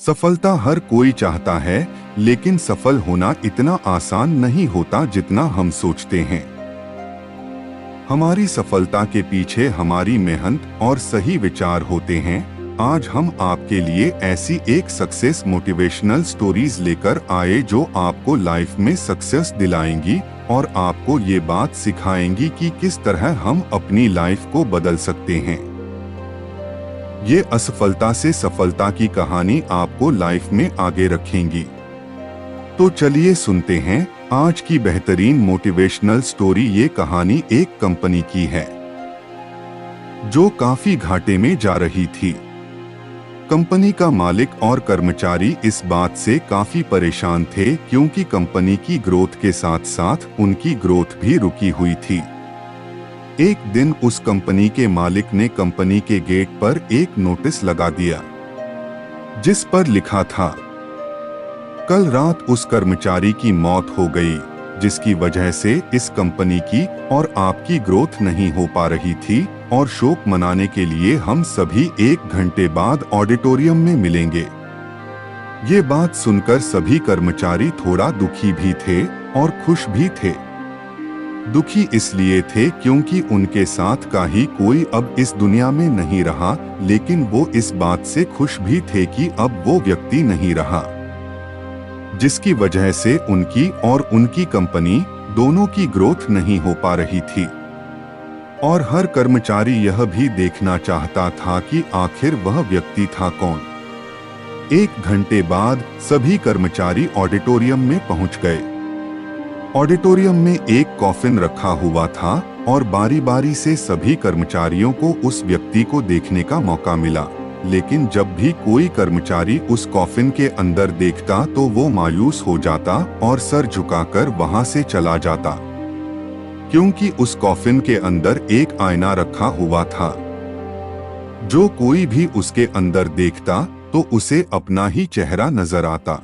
सफलता हर कोई चाहता है, लेकिन सफल होना इतना आसान नहीं होता जितना हम सोचते हैं। हमारी सफलता के पीछे हमारी मेहनत और सही विचार होते हैं। आज हम आपके लिए ऐसी एक सक्सेस मोटिवेशनल स्टोरीज लेकर आए जो आपको लाइफ में सक्सेस दिलाएंगी और आपको ये बात सिखाएंगी कि किस तरह हम अपनी लाइफ को बदल सकते हैं। ये असफलता से सफलता की कहानी आपको लाइफ में आगे रखेंगी। तो चलिए सुनते हैं आज की बेहतरीन मोटिवेशनल स्टोरी। ये कहानी एक कंपनी की है जो काफी घाटे में जा रही थी। कंपनी का मालिक और कर्मचारी इस बात से काफी परेशान थे क्योंकि कंपनी की ग्रोथ के साथ साथ उनकी ग्रोथ भी रुकी हुई थी। एक दिन उस कंपनी के मालिक ने कंपनी के गेट पर एक नोटिस लगा दिया जिस पर लिखा था, कल रात उस कर्मचारी की मौत हो गई जिसकी वजह से इस कंपनी की और आपकी ग्रोथ नहीं हो पा रही थी और शोक मनाने के लिए हम सभी 1 घंटे बाद ऑडिटोरियम में मिलेंगे। ये बात सुनकर सभी कर्मचारी थोड़ा दुखी भी थे और खुश भी थे। दुखी इसलिए थे क्योंकि उनके साथ का ही कोई अब इस दुनिया में नहीं रहा, लेकिन वो इस बात से खुश भी थे कि अब वो व्यक्ति नहीं रहा जिसकी वजह से उनकी और उनकी कंपनी दोनों की ग्रोथ नहीं हो पा रही थी। और हर कर्मचारी यह भी देखना चाहता था कि आखिर वह व्यक्ति था कौन। 1 घंटे बाद सभी कर्मचारी ऑडिटोरियम में पहुंच गए। ऑडिटोरियम में एक कॉफिन रखा हुआ था और बारी बारी से सभी कर्मचारियों को उस व्यक्ति को देखने का मौका मिला, लेकिन जब भी कोई कर्मचारी उस कॉफिन के अंदर देखता तो वो मायूस हो जाता और सर झुकाकर वहां से चला जाता, क्योंकि उस कॉफिन के अंदर एक आईना रखा हुआ था। जो कोई भी उसके अंदर देखता तो उसे अपना ही चेहरा नजर आता।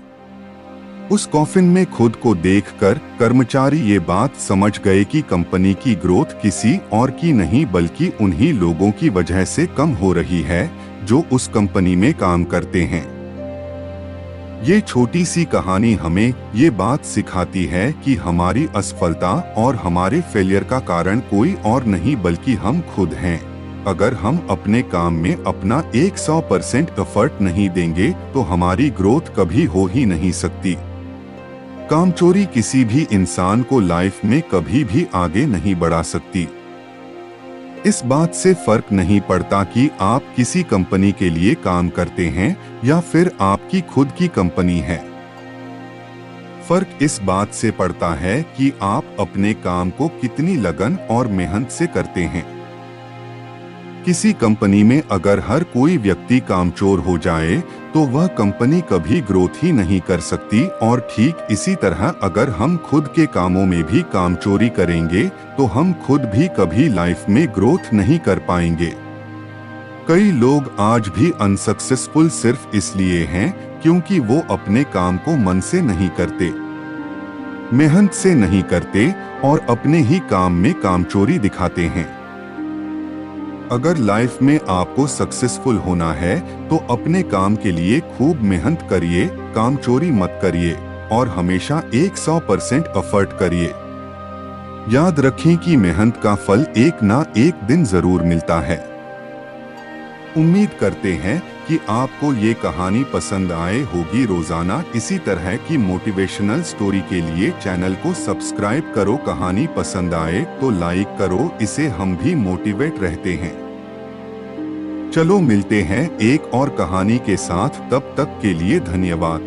उस कॉफिन में खुद को देखकर कर्मचारी ये बात समझ गए कि कंपनी की ग्रोथ किसी और की नहीं बल्कि उन्हीं लोगों की वजह से कम हो रही है जो उस कंपनी में काम करते हैं। ये छोटी सी कहानी हमें ये बात सिखाती है कि हमारी असफलता और हमारे फेलियर का कारण कोई और नहीं बल्कि हम खुद हैं। अगर हम अपने काम में अपना 100% एफर्ट नहीं देंगे तो हमारी ग्रोथ कभी हो ही नहीं सकती। कामचोरी किसी भी इंसान को लाइफ में कभी भी आगे नहीं बढ़ा सकती। इस बात से फर्क नहीं पड़ता कि आप किसी कंपनी के लिए काम करते हैं या फिर आपकी खुद की कंपनी है। फर्क इस बात से पड़ता है कि आप अपने काम को कितनी लगन और मेहनत से करते हैं। किसी कंपनी में अगर हर कोई व्यक्ति कामचोर हो जाए तो वह कंपनी कभी ग्रोथ ही नहीं कर सकती, और ठीक इसी तरह अगर हम खुद के कामों में भी कामचोरी करेंगे तो हम खुद भी कभी लाइफ में ग्रोथ नहीं कर पाएंगे। कई लोग आज भी अनसक्सेसफुल सिर्फ इसलिए हैं क्योंकि वो अपने काम को मन से नहीं करते, मेहनत से नहीं करते और अपने ही काम में कामचोरी दिखाते हैं। अगर लाइफ में आपको सक्सेसफुल होना है तो अपने काम के लिए खूब मेहनत करिए, कामचोरी मत करिए और हमेशा 100% एफर्ट करिए। याद रखें कि मेहनत का फल एक ना एक दिन जरूर मिलता है। उम्मीद करते हैं कि आपको ये कहानी पसंद आए होगी। रोजाना इसी तरह की मोटिवेशनल स्टोरी के लिए चैनल को सब्सक्राइब करो। कहानी पसंद आए तो लाइक करो, इसे हम भी मोटिवेट रहते हैं। चलो मिलते हैं एक और कहानी के साथ, तब तक के लिए धन्यवाद।